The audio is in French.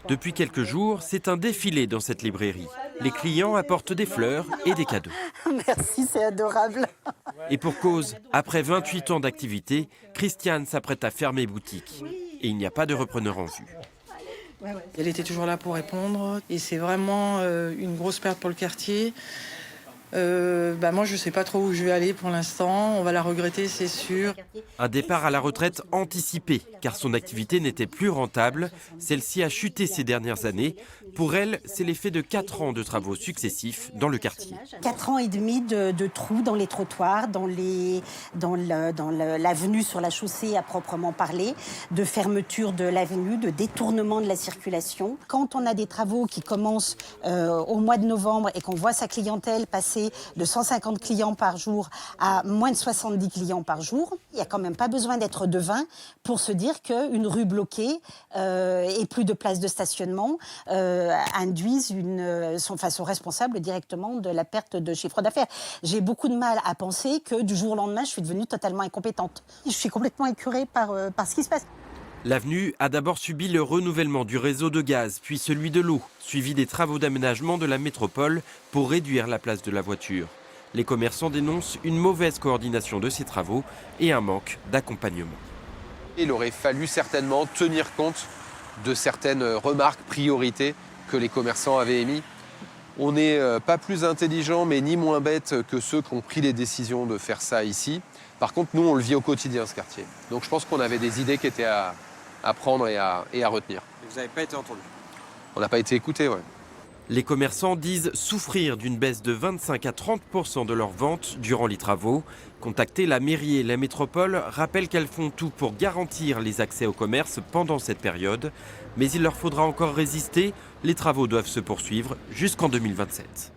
Depuis quelques jours, c'est un défilé dans cette librairie. Les clients apportent des fleurs et des cadeaux. Merci, c'est adorable. Et pour cause, après 28 ans d'activité, Christiane s'apprête à fermer boutique. Et il n'y a pas de repreneur en vue. Elle était toujours là pour répondre et c'est vraiment une grosse perte pour le quartier. Moi, je ne sais pas trop où je vais aller pour l'instant. On va la regretter, c'est sûr. Un départ à la retraite anticipé, car son activité n'était plus rentable. Celle-ci a chuté ces dernières années. Pour elle, c'est l'effet de 4 ans de travaux successifs dans le quartier. 4 ans et demi de trous dans les trottoirs, dans l'avenue sur la chaussée à proprement parler, de fermeture de l'avenue, de détournement de la circulation. Quand on a des travaux qui commencent au mois de novembre et qu'on voit sa clientèle passer de 150 clients par jour à moins de 70 clients par jour, il n'y a quand même pas besoin d'être devin pour se dire qu'une rue bloquée et plus de places de stationnement induisent sont responsables directement de la perte de chiffre d'affaires. J'ai beaucoup de mal à penser que du jour au lendemain, je suis devenue totalement incompétente. Je suis complètement écœurée par ce qui se passe. L'avenue a d'abord subi le renouvellement du réseau de gaz, puis celui de l'eau, suivi des travaux d'aménagement de la métropole pour réduire la place de la voiture. Les commerçants dénoncent une mauvaise coordination de ces travaux et un manque d'accompagnement. Il aurait fallu certainement tenir compte de certaines remarques, priorités que les commerçants avaient émises. On n'est pas plus intelligent, mais ni moins bête que ceux qui ont pris les décisions de faire ça ici. Par contre, nous, on le vit au quotidien, ce quartier. Donc je pense qu'on avait des idées qui étaient à prendre et à retenir. Et vous n'avez pas été entendu? On n'a pas été écoutés, ouais. Les commerçants disent souffrir d'une baisse de 25 à 30% de leurs ventes durant les travaux. Contacter la mairie et la métropole rappelle qu'elles font tout pour garantir les accès au commerce pendant cette période. Mais il leur faudra encore résister. Les travaux doivent se poursuivre jusqu'en 2027.